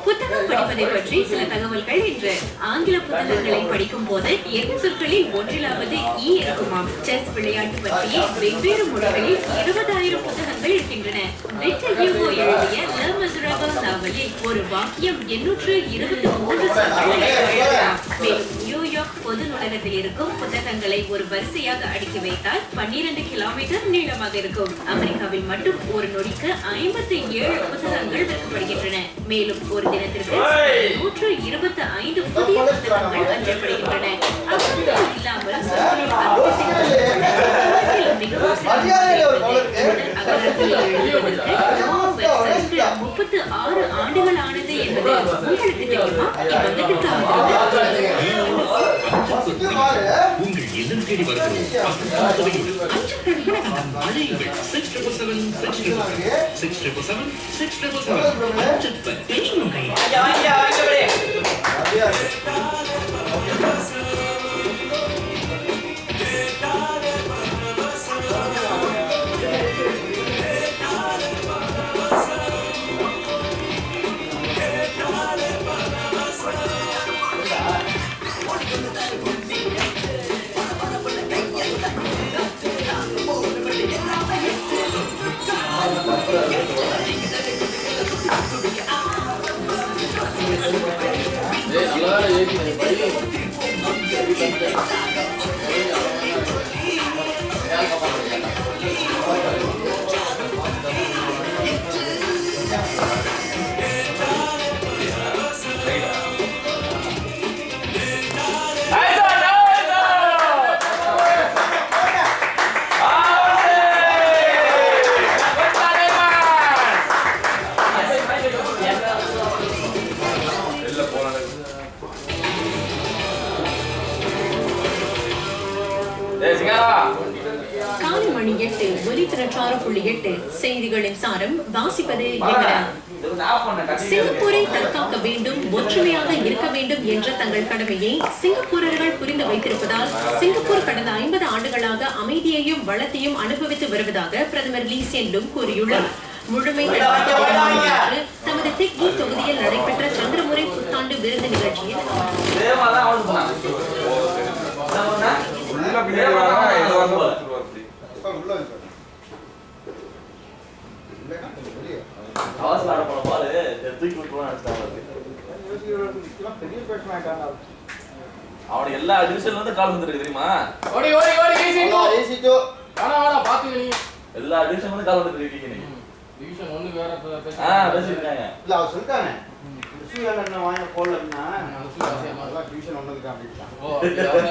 புத்தகம் படிப்பதை பற்றி சில தகவல்கள் இன்று. ஆங்கில புத்தகங்களை படிக்கும் போது எந்த சொற்களில் ஒன்றிலாவது ஈ இருக்குமாம். செஸ் விளையாட்டு பற்றிய வெவ்வேறு மொழிகளில் 20,000 புத்தகங்கள் இருக்கின்றன. விக்டர் ஹியூகோ எழுதிய ல மிசரபிள் நாவலில் ஒரு வாக்கியம் 823 சொற்களை எழுதலாம். மேலும் நியூயார்க் பொது நூலகத்தில் இருக்கும் புத்தகங்களை ஒரு வரிசையாக அடுக்கி வைத்தால் 12 கிலோமீட்டர் நீளமாக இருக்கும். அமெரிக்காவில் மட்டும் ஒரு நொடிக்கு 57 புத்தகங்கள் விற்கப்படுகின்றன. மேலும் ஒரு தினத்திற்கு 125 புதிய புத்தகங்கள் அஞ்சப்படுகின்றன. இல்லாமல் மிகவும் 36 ஆண்டுகள் ஆனது என்பது உங்களுக்கு தெரியுமா? உங்கள் இல்லம் தேடி வருகிறோம். காலை மணி 8 ஒலித்திரற்றாறு.8 செய்திகளின் சாரம் வாசிப்பது சிங்கப்பூரை தற்காக்க வேண்டும், ஒற்றுமையாக இருக்க வேண்டும் என்ற தங்கள் கடமையை சிங்கப்பூரர்கள் புரிந்து வைத்திருப்பதால் சிங்கப்பூர் கடந்த 50 ஆண்டுகளாக அமைதியையும் வளத்தையும் அனுபவித்து வருவதாக பிரதமர் லீ சியன் லூங் கூறியுள்ளார். முழுமை தமது தெக்கி தொகுதியில் நடைபெற்ற சந்திரமுறை புத்தாண்டு விருந்து நிகழ்ச்சியில் அவன் எல்லா டிவிஷன்ல இருந்து கால் வந்துருக்கு தெரியுமா? எல்லா டிவிஷன்ல இருந்து கால் வந்துருக்கு இருக்கீங்க. டிவிஷன் 1 வேற பேசிட்டாங்க. இல்ல அவ சொல்றானே டிவிஷன் வாங்க போடலன்னா டிவிஷன் 1 க்கு அப்படிட்டான். ஓ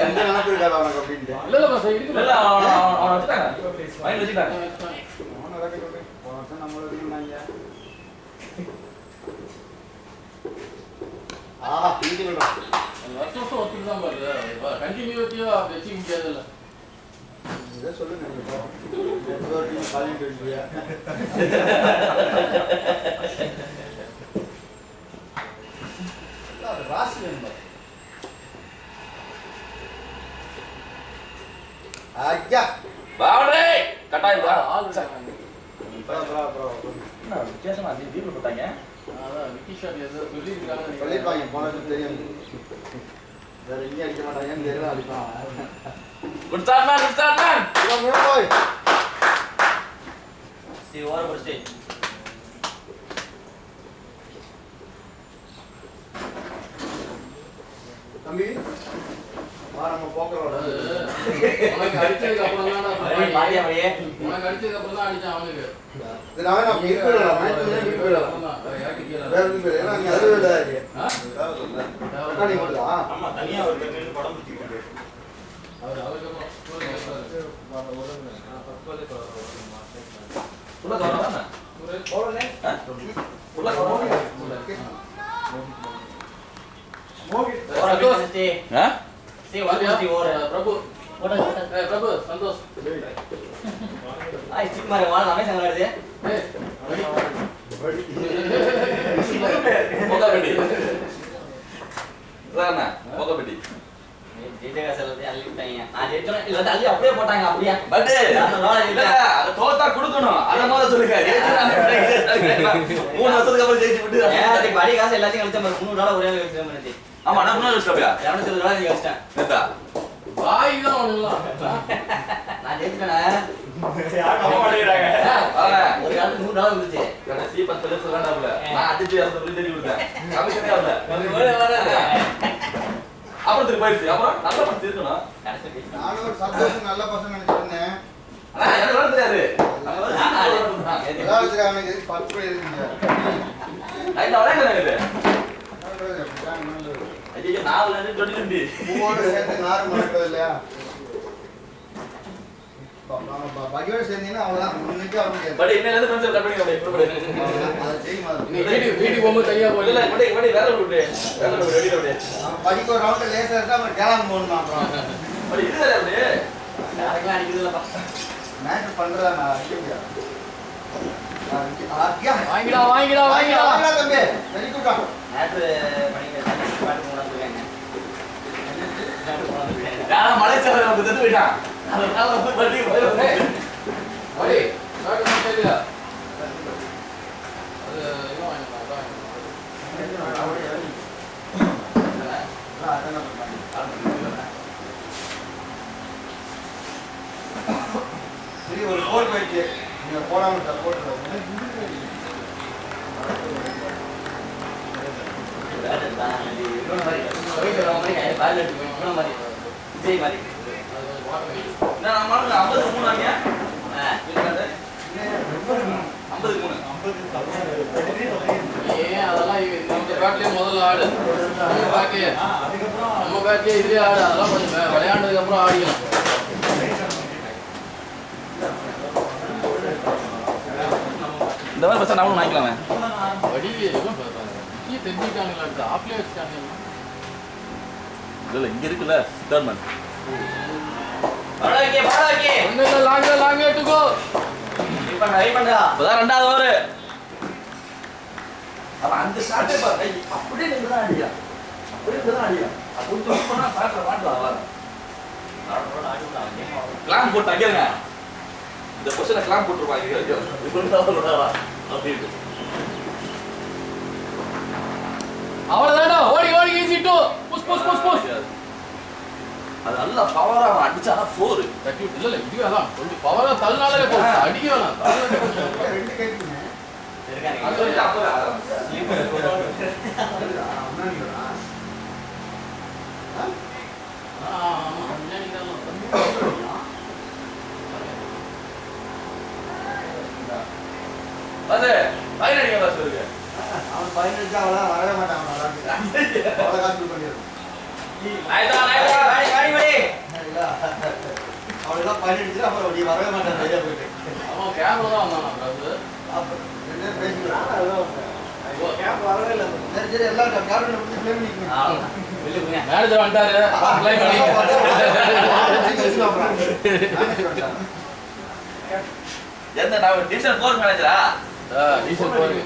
எந்த நினைப்பு இருக்காது அவனுக்கு அப்படினு. இல்ல பாஸ் இருக்கு. இல்ல அவன் வச்சிட்டாங்க. மைண்ட் வச்சிட்டாங்க. அவன ரக்கெட் போறத நம்மள இருந்தாங்க. இது வேணும். வருஷம் ஒத்துக்கு தான் பாரு. கண்டினியூட்டியா வெச்சி முடியாது இல்ல. இத சொல்லுங்க நீங்க. நெட்வொர்க்கிங் காலிங் பண்ணியா. அது ராசி நம்பர். ஐயா பாவரே கட்டாய் பா. All sir. ப்ரோ. என்ன வித்தியாசமா நீ வீட்ல போட்டாங்க? அதான் விக்கி ஷாட் ஏதோ சொல்லிருக்காங்க. சொல்லிருப்பாங்க போனது தெரியும். வேற எங்க அடிக்க மாட்டாங்கன்னு தெரியல அடிப்பான். Good start man. Come here boy. See over for stage. தம்பி வா நம்ம போக்கறோம். உனக்கு அடிச்சதுக்கு அப்புறம் தான் பாடியா அப்படியே. உனக்கு அடிச்சதுக்கு அப்புறம் தான் அடிச்சான் அவனுக்கு. இது நான் மீட்பேடா வேற எதுவும் இல்லை. ஏன்னா நீ அது வேற இருக்கு. ரெக்கார்டிங் போடுதா? ஆமா தனியா ஒரு கண்ணு படம் பிடிச்சிருக்கு. அவருக்கு அப்புறம் உள்ள கவரமா? போறனே. உள்ள கவரமா? மோகி. ஓர ஸ்டே. ஸ்டே வாட் ஓர பிரபு. ஓட பிரபு சந்தோஷ். ஆய் சிக் மாரே வால நாமே சங்கலாடுதே. மோகபெட்டி. ரானா மோகபெட்டி. ஜெயதேவா செல்லத்தை அள்ளிட்டாங்க. நான் ஜெயிச்சோம் இல்ல அள்ளி அப்படியே போட்டாங்க அப்படியே. பட் இல்ல அத தோத்தா கொடுக்கணும். அத மாதிரி சொல்லுங்க. 3 வருஷத்துக்கு அப்புறம் ஜெயிச்சு விட்டு ஏன் படி காசு எல்லாத்தையும் கழிச்ச மாதிரி 3 நாள் ஒரே நாள் கழிச்ச மாதிரி. ஆமா நான் 3 வருஷம் அப்படியே 270 ரூபாய் கழிச்சேன். நேத்தா வாய் தான் ஒண்ணுலாம். நான் ஜெயிச்சேனா? யார் கம்ம மாட்டேங்கறாங்க. ஒரு காலத்துல 100 ரூபாய் இருந்துச்சு. கடைசி 10 லட்சம் சொல்லலாம்ல. நான் அடிச்சு 200 தேடி கொடுத்தேன். கமிஷனே வரல. அப்புறம் திருப்பி போயிடுச்சு. அப்புறம் நல்ல பணம் இருக்கணும். நானும் ஒரு சந்தோஷம் நல்ல பசங்க நினைச்சிருந்தேன். ஆனா எனக்கு வர தெரியாது. எல்லாரும் அவனுக்கு 10 ரூபாய் இருக்குங்க. லைட்டா வரேன் இது. ஐயோ 4 ல 20 பூவோட சேர்த்து நாறு மறக்கிறது இல்லையா? பகியோட சேர்ந்தீங்கன்னா அவ்வளோதான் முன்னுக்கு அவங்க பட் இன்னையில இருந்து ஃப்ரெண்ட்ஸ் கட் பண்ணி நம்ம எப்படி பண்ணுறது அதை செய்யுமா வீடியோ போகும்போது தனியா போய் இல்ல மடி வேற ஒரு ரெடி அப்படியே படிக்க ஒரு ரவுண்ட் லேசா இருந்தா நம்ம கேலாம் போகணுமா அப்புறம் படி இது வேற அப்படியே யாருக்கெல்லாம் அடிக்குது இல்லப்பா. மேட்ச் பண்றதா நான் அடிக்க முடியாது. வாங்கிடா தம்பி வெரி குட். நேற்று பண்ணிக்க பாட்டு போனாங்க. யாரா மலேசியால வந்து செத்து போயிட்டான். அதனால படி ஓடி சாக்கு மாட்டேல அது இன்னும் வாங்கலாம் சரி ஒரு கோல் போயிட்டு நீங்க போடாம போட்டு அதெல்லாம் இந்த பேட்லயே முதல்ல ஆடு நம்ம பேட்லயே இதுலயே ஆடு அதெல்லாம் கொஞ்சம் விளையாண்டதுக்கு அப்புறம் ஆடிக்கலாம். இந்த மாதிரி பசங்க நாமளும் வாங்கிக்கலாமே. வடி எதுவும் தெரிஞ்சுக்கிட்டாங்களா ஆப்லேயே வச்சுட்டாங்க. இல்லை இங்கே இருக்குல்ல கவர்மெண்ட் லாங் எடுத்துக்கோ. இப்போதான் 2வது ஓவர். அவன் அந்த ஷாட்டே பாரு அப்படியே நீங்க தான் அடியா அப்படியே தான் அடியா அப்படி போனா பாக்கற மாட்டலாம். கிளாம் போட்டு அடிங்க. இந்த பொசிஷன்ல கிளாம் போட்டுருவாங்க. இப்படி தான் விடுறா அப்படியே. அவ்வளவுதான்டா. ஓடி ஈஸி டூ. புஷ். அது நல்ல பவரா அவன் அடிச்சானா 4. இல்ல இதுவே அதான் கொஞ்சம் பவரா தள்ளினாலே போதும். அடிக்க வேணாம். ரெண்டு கேக்குங்க. அது வந்து அப்போ அது ஃபைனல் பாஸ் இருக்கு. அவன் 15 அவ்வளவு வரவே மாட்டான். அவ்வளவு காசு பண்ணிடுறான். அவளெல்லாம் 15 அப்புறம் நீ வரவே மாட்டான். வெளியே போயிட்டு அவன் கேமரா தான் வந்தானா பேசிக்கலாம். கேப் வரவே இல்லை. சரி எல்லாம் கேபினட் முடிச்சு ப்ளே பண்ணிக்கணும். மேனேஜர் வந்துட்டாரு. அப்ளை பண்ணி என்ன நான் டிவிஷன் 4 மேனேஜரா? டீசல் போறீங்க.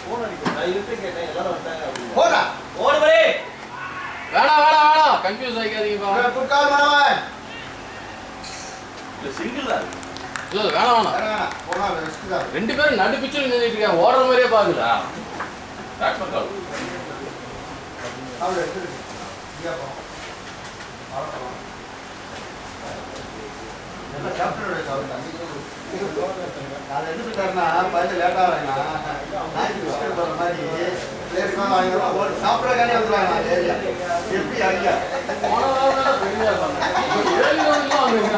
போன் அடிக்க நான் இருப்பே கேட்டேன். எல்லாரும் வந்தாங்க அப்படி. போடா. ஓடு பரே. வேணாம் கன்ஃபியூஸ் ஆயிக்காதீங்கப்பா. Good call மனவன். இல்ல சிங்கிள் தான். இல்ல வேணாம். போனா ரிஸ்க் தான். ரெண்டு பேரும் நடு பிச்சில் நின்னுட்டு இருக்காங்க. ஓடுற மாதிரியே பாக்குதா? பேட்ஸ்மேன் கால். அவளை எடுத்து இங்க போ. ஆரம்பம். என்ன கேப்டனோட கால் தான். நான் எடுத்துட்டாருன்னா பையன் லேட்டா வரேனா. நான் டிஸ்கஸ் பண்ற மாதிரி பிளேஸ்மா வாங்கினா ஒரு சாப்பிடறக்கானே வந்துறாங்க ஏரியா. எப்படி ஐயா? போன வாரம் பெரிய பண்ணாங்க. 7 ரன்லாம் வந்தீங்க.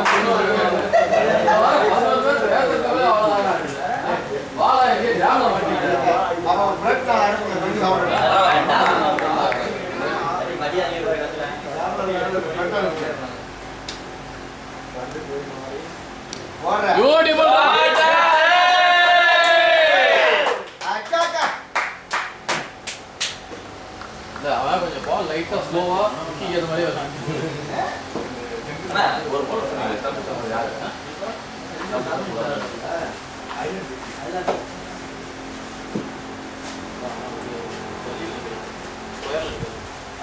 வாளா எங்க ஜாம மாட்டிட்டாங்க. அவன் பிரேக் தான் அடிச்சு வந்து சாப்பிடுறான். பியூட்டிஃபுல் அவன் கொஞ்சம் பால் லைட்டா ஸ்லோவா கீழ மாதிரி வரான். அண்ணா ஒரு பால் சொன்னீங்க. ஸ்டம்ப் யாரு?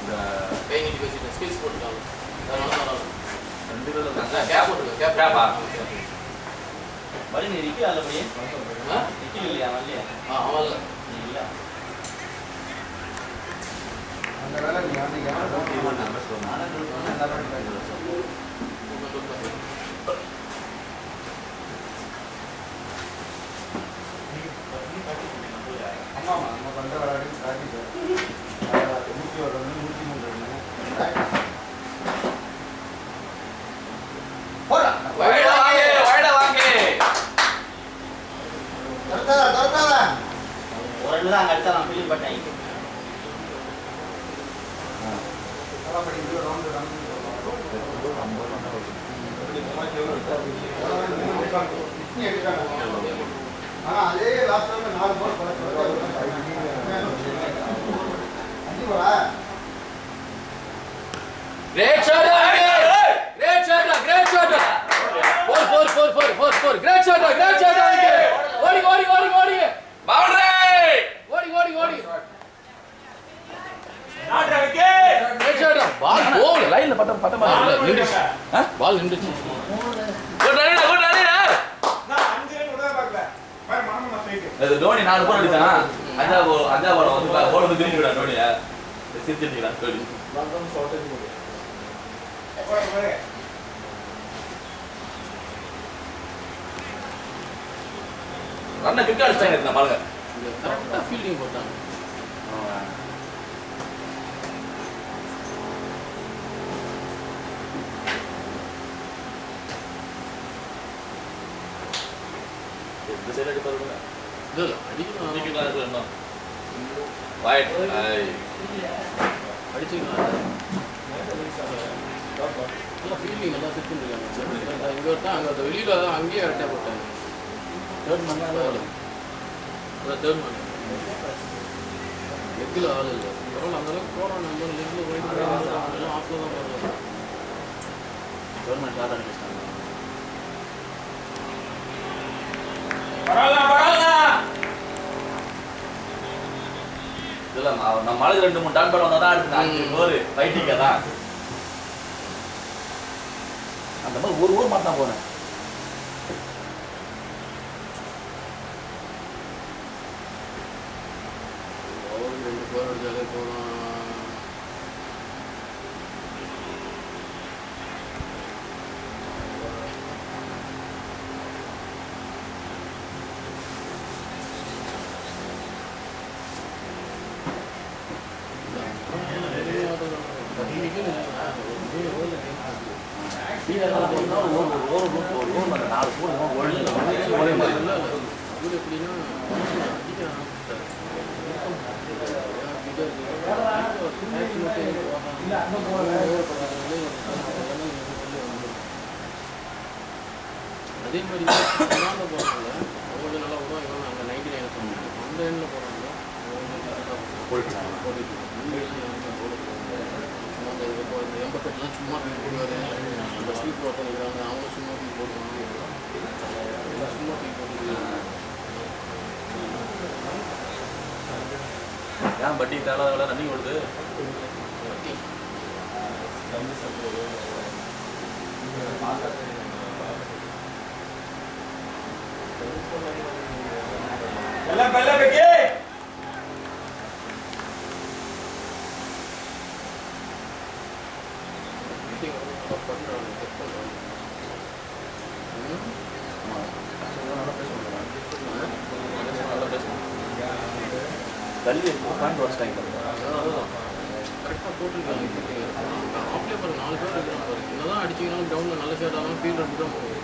இந்த கை நீட்டி வச்சிட்டு ஸ்கில்ஸ் போட்டுட்டாங்க. அதனால ரெண்டு பேரும் தான் கேப் போட்டுங்க. கேப்பா. பலி நீ நிக்கல அல்ல பலி நிக்கல இல்லையா வரலையா அவன் இல்ல. இல்ல அந்த வேலை நீ வந்தீங்க. ஆமா நம்ம பண்ற வேலை பிராக்டிஸ் 101 ரன் 103 ரன் போடா வைடா வாங்க. தரதா ஒரு ரெண்டு தான் அங்க அடிச்சா நான் ஃபீல் பண்ணேன். நல்லா படி இது ரவுண்ட் ரன் ஆனா அதே லாஸ்ட் டைம் 4 பால் போடா. Great shot! Great shot! Great shot! 4. Great shot! ஓடி. பவுண்டரி. ஓடி. நாட்ரா விக்கெட். Great shot! பால் போல லைன்ல பட்ட பால் நின்றுச்சு. பால் நின்றுச்சு. Good run. நான் 5 ரன் கூட பார்க்கல. பாரு மாமா ஸ்ட்ரைக். அது தோனி 4 பால் அடிச்சானா? அஞ்சா பால் வந்து போல் வந்து கிரீன் விடா தோனியா. சிரிச்சிட்டீங்களா தோனி? பந்தம் ஷார்ட்டேஜ் போடு. போடு. ரன்ன கிக் அடிச்சாங்க இந்த பாருங்க. கரெக்ட்டா ஃபீல்டிங் போட்டாங்க. சைடு அடி பாருங்க. இல்ல அடிக்கலாம் அடிக்கலாம் இருக்கு இன்னும். ரைட். அடிச்சுக்கலாம். நல்லா ஃபீலிங் நல்லா செட் பண்ணிருக்காங்க. இங்க ஒருத்தன் அங்க வெளியில அங்கேயே அட்டை போட்டாங்க. தேர்ட் மேன் தான். Third man. லெக்கில் ஆள் இல்லை. பரவாயில்ல அந்த அளவுக்கு போகிறோம் நம்ம லெக்கில் போயிட்டு எல்லாம் ஆஃபில் தான் போடுறோம். தேர்ட் மேன் ஷார்ட் அடிச்சிட்டாங்க. இல்ல நம்ம ஆளுக்கு 2-3 டான் பேட் வந்தா தான் அடுத்து ஒரு ஃபைட்டிங்க தான். அந்த மாதிரி ஒரு ஊர் மாத்தான் போனேன். ஒரு 2 பேர் அடிச்சாலே போதும். அதே மாதிரி போகிறாங்க அவங்க நல்லா வரும். இவங்க அங்கே 99 சொன்னாங்க. அந்த எண்ணில் போகிறாங்க இந்த 88 சும்மா தூக்கி போடுவார். அந்த ஸ்வீட் ஒருத்தர் இருக்கிறாங்க அவங்க சும்மா தூக்கி போடுவாங்க. சும்மா தூக்கி போட்டுருக்காங்க. ஏன் பட்டி தேவை ரன்னிங் ஓடுது? எல்லாம் பல்ல வைக்க கல்வி பாயிண்ட் வச்சுட்டாங்க. கரெக்டாக போட்டுருக்காங்க. ஆஃப்லேயே பாருங்க 4 பேர் இருக்கிறாங்க பாருங்க. என்னதான் அடிச்சிங்கனாலும் கிரவுண்டில் நல்ல ஷேட் ஆனாலும் ஃபீல்டு ரெண்டு தான் போகும்.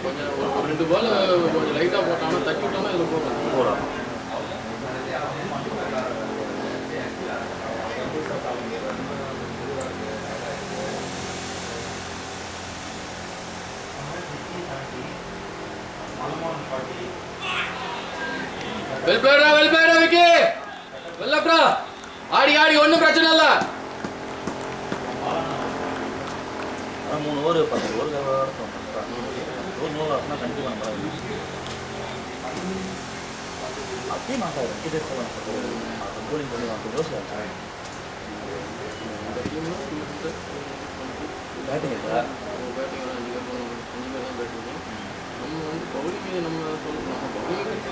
கொஞ்சம் ஒரு 2 பால் கொஞ்சம் லைட்டாக போட்டாங்கன்னா தட்டி விட்டாலும் இதில் போகும். வெல் பிளேடா விக்கி. வெல் லெஃப்டா. ஆடி ஒன்றும் பிரச்சனை இல்லை. 3 ஓவர் 10 ஓவர் ஒரு 100 ஆஃப்னா கண்டிப்பாக அப்படியே மாட்டாரு. கிட்டே போகலாம் கோலிங் பண்ணி வாங்க யோசிச்சு பேட்டிங் இருக்கா? பேட்டிங் 5 பேர் தான் பேட்டிங். நம்ம வந்து பவுலிங் நம்ம சொல்லணும். பவுலிங்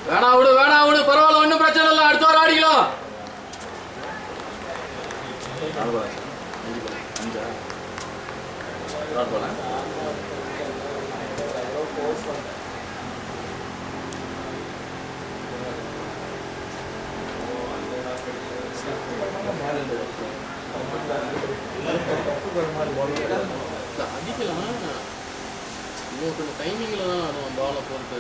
வேணா விடு பரவாயில்ல ஒன்றும் பிரச்சனை இல்லை. அடுத்த வாரம் ஆடிக்கலாம். 4 பால் 5 4 பால் அடிக்கலாம். இன்னொரு டைமிங்கில் தான் ஆடுவோம் பாலை பொறுத்து.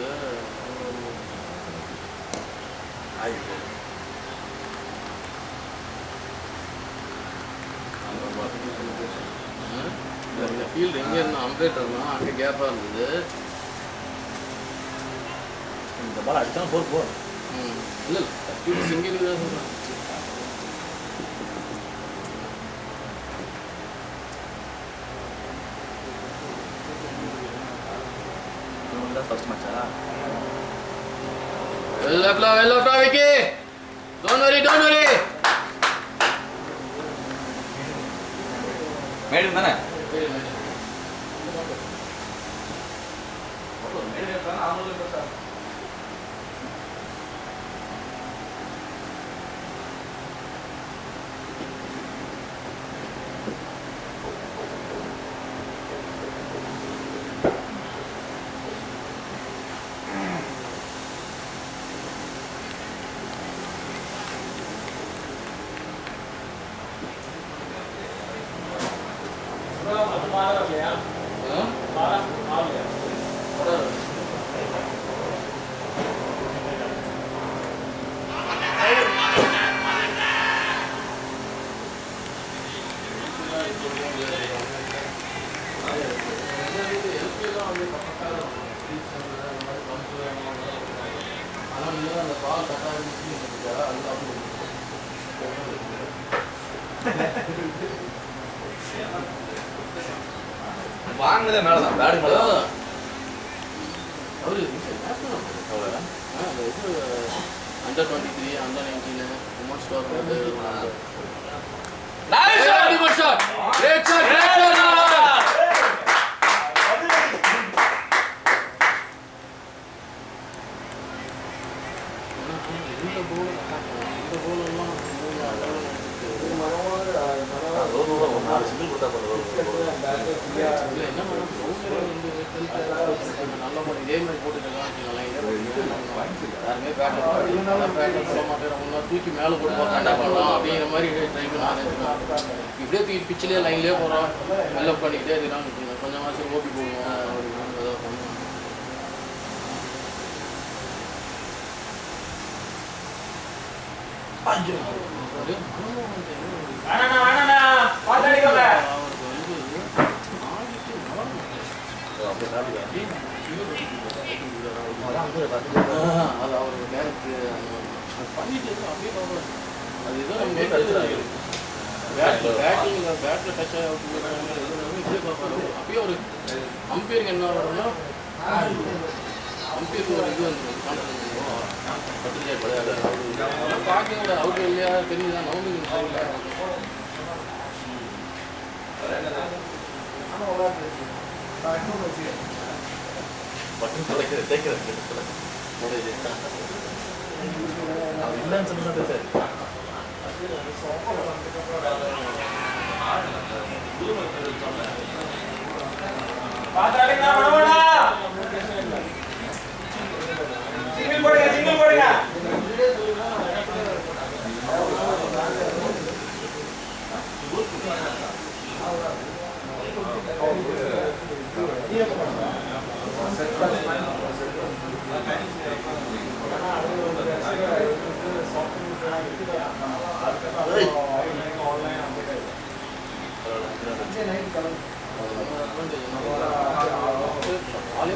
இந்த ஃபீல்டு எங்கே இருந்தால் அம்பேட்டர்லாம் அங்கே கேப்பாக இருந்தது. இந்த பால் அடித்தா போ. இல்லை ஃபீல்டு சிங்கிள் தான் சொல்கிறேன். ஃபர்ஸ்ட் மேட்சா? Well left, Vicky. Don't worry. Madam தானே? அந்த பால் கட்டாக வாங்கினதே மேலதான் பேடு மேலதான் அவரு அண்டர் 23 அண்டர் 19 உமன்ஸ் ஸ்டோர் நைஸ் ஷாட் கிரேட் ஷாட் தூக்கி மேல போட்டு பண்ணலாம் அப்படிங்கிற மாதிரி ட்ரை பண்ணி இப்படியே தூக்கி பிச்சிலே லைன்லயே போறோம் நல்லா பண்ணிக்கிட்டே இருக்கலாம் கொஞ்சம் மாசம் ஓப்பி போடுவோம் அது அவருக்கு பேங்க் பண்ணிட்டு அப்படியே அது ஏதோ பேட்டில் டச் அப்படியே ஒரு அம்பையருக்கு என்ன வரும்னா அம்பையருக்கு ஒரு இது வந்து பார்க்க அவுட் இல்லையா தெரியுதான் நவுந்து பட்டன் தலைக்கிறது தேய்க்கிறது இல்லைன்னு சொன்னது சரி சிங்கிள் போடுங்க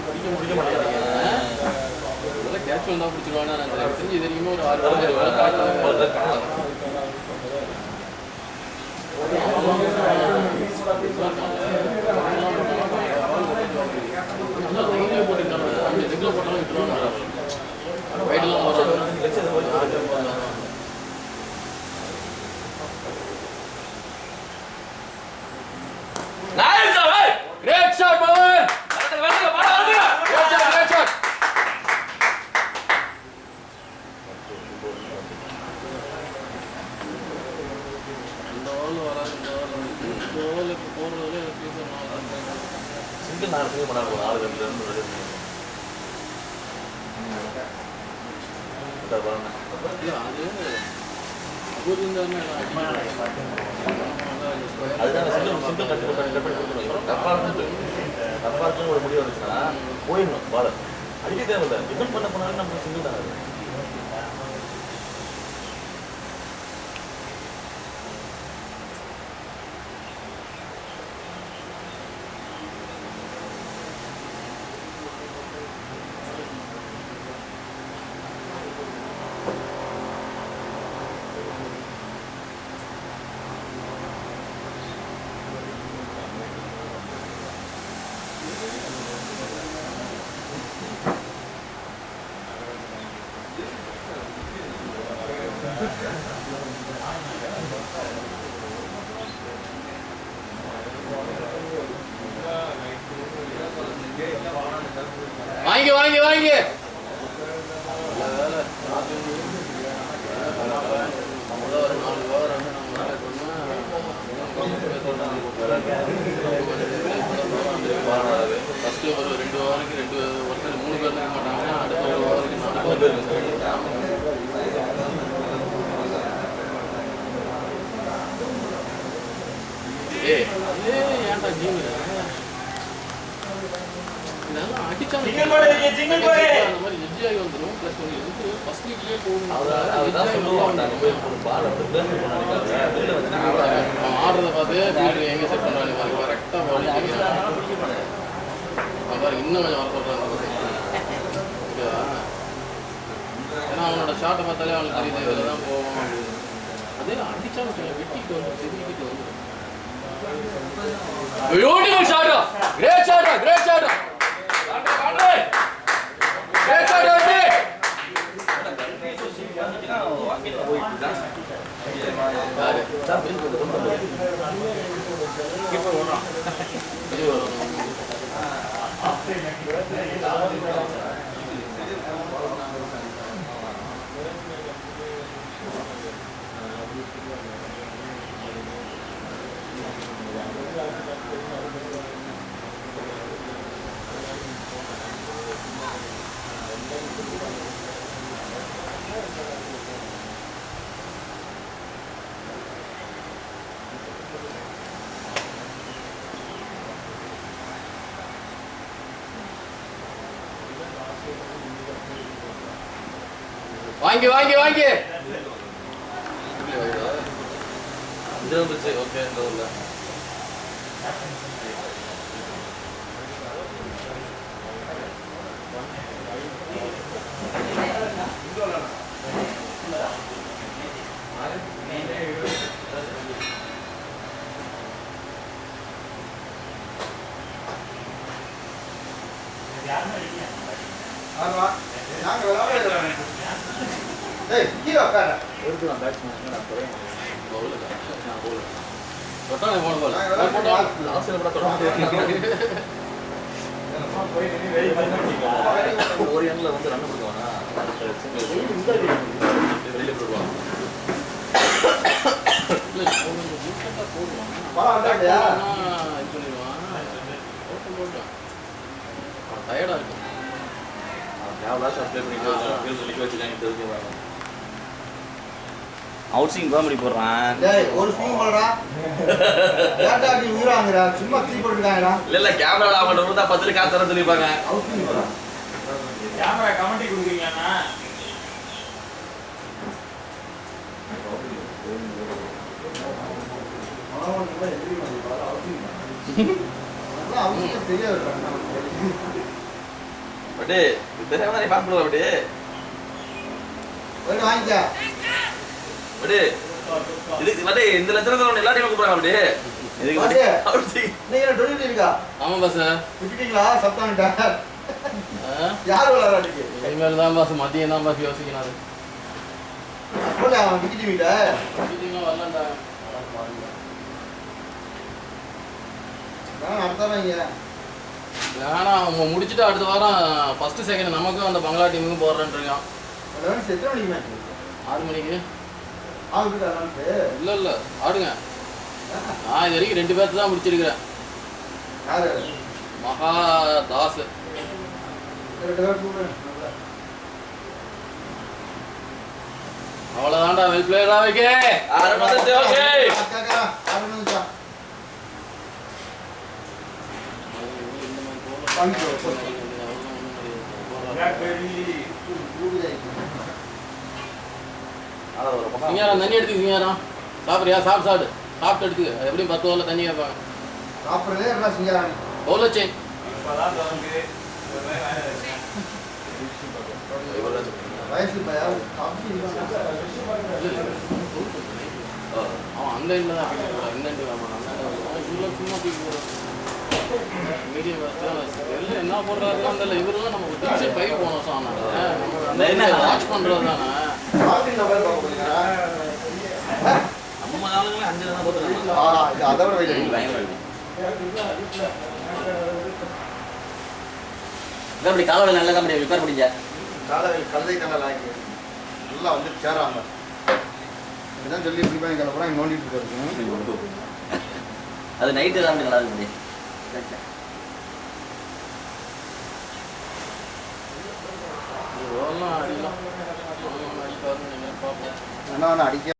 படிக்க முடிய மாட்டேங்கிறாங்க கேட்ச் வந்தா பிடிச்சிருவாங்க நான் தெரிஞ்சு தெரியுமோ ஒரு 6 Great shot, Bhavan! Great shot! Single 4 பண்ணாரு 6 அதுதான் சிங்கிள் கட்டு தப்பாக ஒரு முடிவு வந்துச்சுன்னா போயிடணும் பால அடிக்க தேவையில்லை டிஃபெண்ட் பண்ண போனாலும் நம்ம சிங்கிள் தான் அது வாங்கி ஃபர்ஸ்ட் ஒரு 2 ஓவருக்கு ஒருத்தர் 3 பேர் இருக்க மாட்டாங்க அடுத்த ஒரு ஓவருக்கு 4 பேர் ஏய் அதே ஏன்டா ஜீவில இதெல்லாம் அடிச்சாங்க சிங்கல் போடு சிங்கல் போடு அந்த மாதிரி எஜ்ஜாகி வந்துடும் ப்ளஸ் ஒன்று எதுக்கு ஃபர்ஸ்ட் வீக்லேயே போகணும் அதுதான் சொல்லுவாங்க ஒரு பால் வந்து பேர் பண்ணாங்க அவன் ஆடுறதை பார்த்து வீட்டில் எங்கே செட் பண்ணுறாங்க மாதிரி கரெக்டாக பால் பாரு இன்னும் கொஞ்சம் வர சொல்கிறாங்க ஓகேவா ஏன்னா அவனோட ஷாட்டை பார்த்தாலே அவனுக்கு தெரியுது இதில் தான் போவோம் அதே அடிச்சான்னு வச்சுக்கோங்க வெட்டிட்டு வந்து செதுக்கிட்டு வந்து Beautiful shot! Great shot! Great shot! Great shot! வாங்கி வாங்கி வாங்கி இது வந்துச்சு ஓகே இந்த ஊர்ல ஆமா நாங்க விளையாடுறோம். ஏய் கீழ உட்கார. ஒருத்தன் பேட்ஸ்மேன் நான் போறேன் பவுல் நான் பவுல் தொட்டானே போன பால் நாங்க விளையாடுறோம். லாஸ்ட்ல கூட தொடர்ந்து போய் நீ வெயிட் பண்ணி ஒரு எண்ணில் வந்து ரன் கொடுக்குவானா வெளியில போடுவான் இல்லை போடுவான் பால் வந்தாடியா? இது பண்ணிடுவான் போட்டான் டயர்டாக இருக்கும் அவுட்ஸிங் காமெடி போடுறான் டேய் ஒரு ஸ்விங் போடுடா. ஏன்டா நீ ஊராங்கடா? சும்மா தீ போட்டுட்டாங்கடா. இல்ல கேமரா அவன் இருந்தா 10 காசு தர சொல்லிருப்பாங்க அவுட்டிங் போடா. கேமரா கமெண்ட்ரி கொடுக்குறீங்கண்ணா அவன் கூட எதிரி மாதிரி பாரு அவுட்டிங். அதெல்லாம் அவங்களுக்கு தெரியாது நமக்கு. பட் தெரியாம நீ பாக்கணும் அப்படி போய் வாங்கிக்க. பட் இது பட் இந்த லட்சணத்துல எல்லா டைமும் கூப்பிடுறாங்க அப்படி இதுக்கு பாரு. அவுட்ஸிங் நீங்க என்ன டொலிட்டி இருக்கா? ஆமாம் பாஸ் விட்டுட்டீங்களா? சப்தான்டா. யார் விளையாடுறா நீங்க? இனிமேல் தான் பாஸ் மதியம் தான் பாஸ் யோசிக்கணும் அது போல அவன் விக்கெட் வீட. வரலாம்டா நான் அடுத்தவங்க வேணா அவங்க முடிச்சுட்டு அடுத்த வாரம் ஃபர்ஸ்ட் செகண்ட் நமக்கும் அந்த பங்களா டீமுக்கும் போடுறேன்னு இருக்கான் அதான் எத்தனை மணிக்கு மேட்ச்? 6 மணிக்கு ஆகுதுடான்ட்டு. இல்லை இல்லை ஆடுங்க நான் இது வரைக்கும் 2 பேர்த்து தான் முடிச்சிருக்கிறேன் யாரு? மகா தாஸ் 2 பேர் கூப்பிடுறேன். அவ்வளோதான்டா வெல் பிளேயரா வைக்கே ஆரம்பத்துல ஓகே அக்காக்கா, ஆரம்பிச்சா. வாங்கிக்கோ, போ. அத ஒரு பக்கம் சிங்காரம் தண்ணி எடுத்துக்க சிங்காரம் சாப்பிட்றியா சாப்பிட்டு எடுத்துக்க எப்படியும் 10 ஓவரில் தண்ணி கேட்பாங்க சாப்பிட்றதே என்ன செஞ்சாங்க? பவுல் வச்சே வயசு பையன் சாப்பிட்டு அவன் அந்த எண்டில் தான் இந்த எண்டு வேணும் இவ்வளோ சும்மா தூக்கி போடுறான் மீடியம் எல்லாம் என்ன போடுறாருலாம் அந்த இவரெல்லாம் நம்ம டிவிஷன் 5 போன வருஷம் ஆனாங்க நம்ம வாட்ச் பண்ணுறது தானே சாப்பிட்டு நம்பர் பார்க்க போறீங்களா? நம்ம காலங்களே 5 தான் போட்டுறாங்க இது அதை விட வெயிட் பயங்கர அப்படி காவல் நல்லா தான் ரிப்பேர் பண்ணிங்க காலையில் கல்லை கல்ல லாக்கி நல்லா வந்து சேராம இதுதான் சொல்லி இப்படி பண்ணி கலப்படம் நோண்டிட்டு இருக்கு. அது நைட்டு தான் நல்லா இருக்கு அடிக்கலாம் அடிப்பாருன்னு பார்ப்போம் என்ன அடிக்க